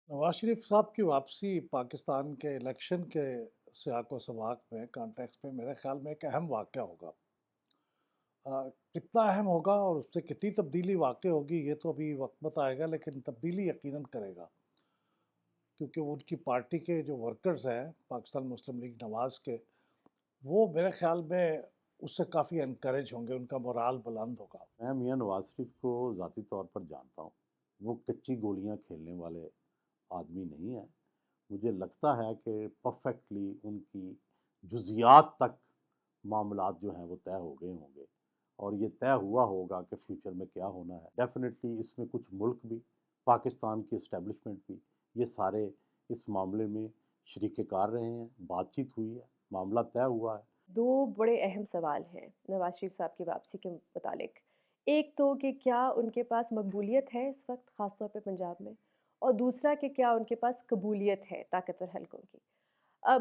नवाज शरीफ साहब की वापसी पाकिस्तान के इलेक्शन के सियाक व सबाक में कॉन्टेक्स्ट में मेरे ख्याल में एक अहम वाक़या होगा। कितना अहम होगा और उससे कितनी तब्दीली वाक़ई होगी ये तो अभी वक्त बताएगा, लेकिन तब्दीली यकीनन करेगा, क्योंकि वो उनकी पार्टी के जो वर्कर्स हैं पाकिस्तान मुस्लिम लीग नवाज़ के, वो मेरे ख्याल में उससे काफ़ी एनकरेज होंगे, उनका मोराल बुलंद होगा। मैं मियाँ नवाज शरीफ को ज़ाती तौर पर जानता हूँ। वो कच्ची गोलियाँ खेलने वाले आदमी नहीं हैं। मुझे लगता है कि परफेक्टली उनकी जुज़ियात तक मामलात जो हैं वो तय हो गए होंगे और ये तय हुआ होगा कि फ्यूचर में क्या होना है। डेफ़िनेटली इसमें कुछ मुल्क भी, पाकिस्तान की एस्टेब्लिशमेंट भी, ये सारे इस मामले में शरीक कार रहे हैं, बातचीत हुई है, मामला तय हुआ है। दो बड़े अहम सवाल हैं नवाज शरीफ साहब की वापसी के मुतालिक। एक तो कि क्या उनके पास मकबूलियत है इस वक्त ख़ास तौर पे पंजाब में, और दूसरा कि क्या उनके पास कबूलियत है ताकतवर हलकों की।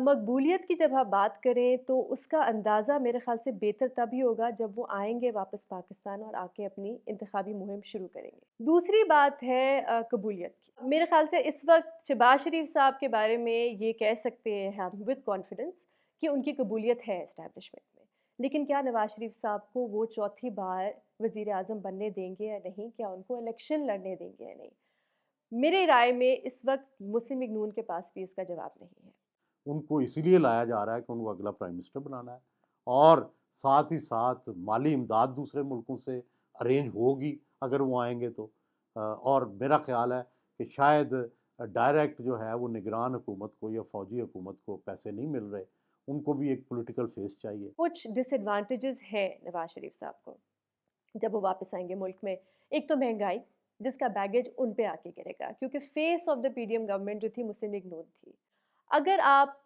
मकबूलियत की जब आप बात करें तो उसका अंदाज़ा मेरे ख़्याल से बेहतर तभी होगा जब वो आएंगे वापस पाकिस्तान और आके अपनी इंतखाबी मुहिम शुरू करेंगे। दूसरी बात है कबूलियत की। मेरे ख़्याल से इस वक्त शहबाज शरीफ साहब के बारे में ये कह सकते हैं हम विद कॉन्फिडेंस कि उनकी कबूलियत है इस्टेब्लिशमेंट में। लेकिन क्या नवाज शरीफ साहब को वो चौथी बार वज़ीर आज़म बनने देंगे या नहीं, क्या उनको इलेक्शन लड़ने देंगे या नहीं, मेरे राय में इस वक्त मुस्लिम लीग नून के पास भी इसका जवाब नहीं है। उनको इसीलिए लाया जा रहा है कि उनको अगला प्राइम मिनिस्टर बनाना है और साथ ही साथ माली इमदाद दूसरे मुल्कों से अरेंज होगी अगर वो आएंगे तो। और मेरा ख्याल है कि शायद डायरेक्ट जो है वो निगरान हुकूमत को या फ़ौजी हुकूमत को पैसे नहीं मिल रहे, उनको भी एक पॉलिटिकल फेस चाहिए। कुछ डिसएडवांटेजेस हैं नवाज शरीफ साहब को जब वो वापस आएंगे मुल्क में। एक तो महंगाई, जिसका बैगेज उन पे आके गिरेगा, क्योंकि face of the PDM government जो थी मुस्लिम लीग नून थी। अगर आप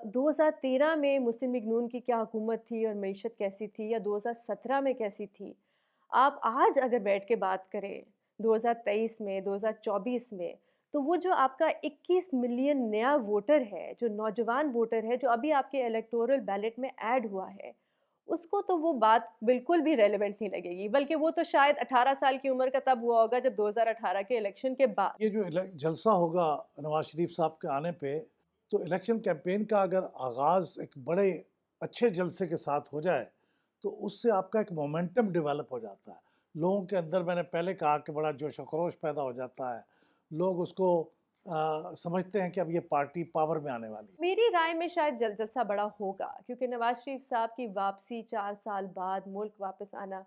2013 में मुस्लिम लीग नून की क्या हुकूमत थी और मईशत कैसी थी, या 2017 में कैसी थी, आप आज अगर बैठ के बात करें 2023 में, 2024 में, तो वो जो आपका 21 मिलियन नया वोटर है, जो नौजवान वोटर है, जो अभी आपके इलेक्टोरल बैलेट में ऐड हुआ है, उसको तो वो बात बिल्कुल भी रेलेवेंट नहीं लगेगी। बल्कि वो तो शायद 18 साल की उम्र का तब हुआ होगा जब 2018 के इलेक्शन के बाद। ये जो जलसा होगा नवाज शरीफ साहब के आने पे, तो इलेक्शन कैंपेन का अगर आगाज़ एक बड़े अच्छे जलसे के साथ हो जाए, तो उससे आपका एक मोमेंटम डेवलप हो जाता है। लोगों के अंदर, मैंने पहले कहा कि बड़ा जोश व खरोश पैदा हो जाता है। लोग उसको समझते हैं कि अब ये पार्टी पावर में आने वाली है। मेरी राय में शायद जलसा बड़ा होगा, क्योंकि नवाज शरीफ साहब की वापसी 4 साल बाद मुल्क वापस आना,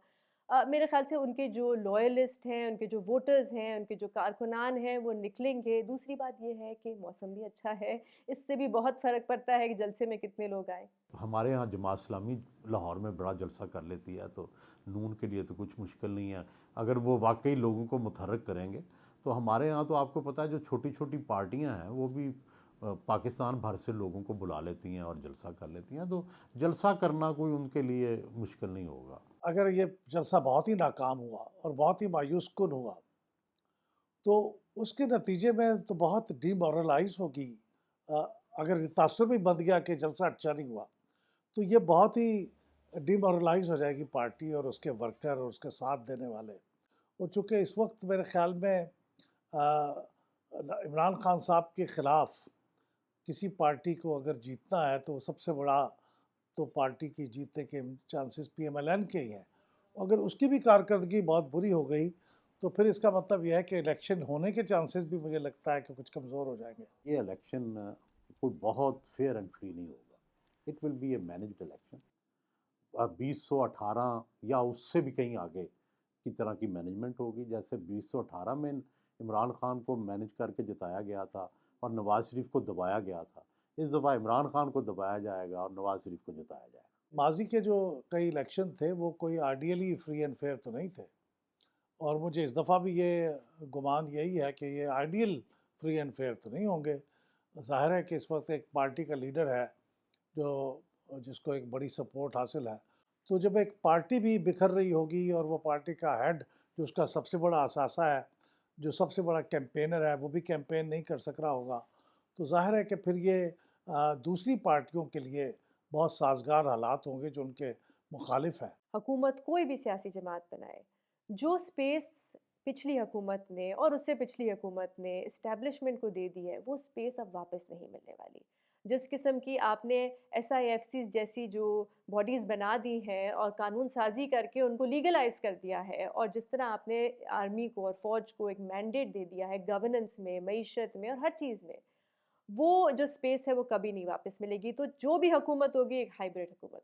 मेरे ख्याल से उनके जो लॉयलिस्ट हैं, उनके जो वोटर्स हैं, उनके जो कारकुनान हैं, वो निकलेंगे। दूसरी बात ये है कि मौसम भी अच्छा है, इससे भी बहुत फ़र्क पड़ता है कि जलसे में कितने लोग आए। हमारे यहाँ जमात इस्लामी लाहौर में बड़ा जलसा कर लेती है, तो नून के लिए तो कुछ मुश्किल नहीं है। अगर वो वाकई लोगों को मुतहर्रिक करेंगे तो हमारे यहाँ तो आपको पता है जो छोटी छोटी पार्टियाँ हैं वो भी पाकिस्तान भर से लोगों को बुला लेती हैं और जलसा कर लेती हैं, तो जलसा करना कोई उनके लिए मुश्किल नहीं होगा। अगर ये जलसा बहुत ही नाकाम हुआ और बहुत ही मायूस कुन हुआ, तो उसके नतीजे में तो बहुत डिमोरलाइज़ होगी। अ, अगर ये तासुर भी बन गया कि जलसा अच्छा नहीं हुआ, तो ये बहुत ही डिमोरलाइज़ हो जाएगी पार्टी और उसके वर्कर और उसके साथ देने वाले। और चूँकि इस वक्त मेरे ख़्याल में इमरान खान साहब के ख़िलाफ़ किसी पार्टी को अगर जीतना है, तो वो सबसे बड़ा तो पार्टी की जीतने के चांसेस पीएमएलएन के ही हैं। अगर उसकी भी कारकर्दगी बहुत बुरी हो गई, तो फिर इसका मतलब यह है कि इलेक्शन होने के चांसेस भी मुझे लगता है कि कुछ कमज़ोर हो जाएंगे। ये इलेक्शन कोई बहुत फेयर एंड फ्री नहीं होगा। It will be A managed election. 2018 या उससे भी कहीं आगे की तरह की मैनेजमेंट होगी, जैसे 2018 में इमरान खान को मैनेज करके जिताया गया था और नवाज शरीफ को दबाया गया था। इस दफ़ा इमरान खान को दबाया जाएगा और नवाज शरीफ को जिताया जाएगा। माजी के जो कई इलेक्शन थे, वो कोई आइडियली फ्री एंड फेयर तो नहीं थे, और मुझे इस दफ़ा भी ये गुमान यही है कि ये आइडियल फ्री एंड फेयर तो नहीं होंगे। ज़ाहिर है कि इस वक्त एक पार्टी का लीडर है जो जिसको एक बड़ी सपोर्ट हासिल है, तो जब एक पार्टी भी बिखर रही होगी और वो पार्टी का हेड जो उसका सबसे बड़ा असासा है, जो सबसे बड़ा कैंपेनर है, वो भी कैंपेन नहीं कर सक रहा होगा, तो ज़ाहिर है कि फिर ये दूसरी पार्टियों के लिए बहुत साजगार हालात होंगे जो उनके मुखालिफ हैं। हुकूमत कोई भी सियासी जमात बनाए, जो स्पेस पिछली हुकूमत ने और उससे पिछली हुकूमत ने इस्टेब्लिशमेंट को दे दी है, वो स्पेस अब वापस नहीं मिलने वाली। जिस किस्म की आपने एसआईएफसीज़ जैसी जो बॉडीज़ बना दी हैं और कानून साज़ी करके उनको लीगलाइज़ कर दिया है, और जिस तरह आपने आर्मी को और फ़ौज को एक मैंडेट दे दिया है गवर्नेंस में, मईशत में और हर चीज़ में, वो जो स्पेस है वो कभी नहीं वापस मिलेगी। तो जो भी हुकूमत होगी एक हाइब्रिड हुकूमत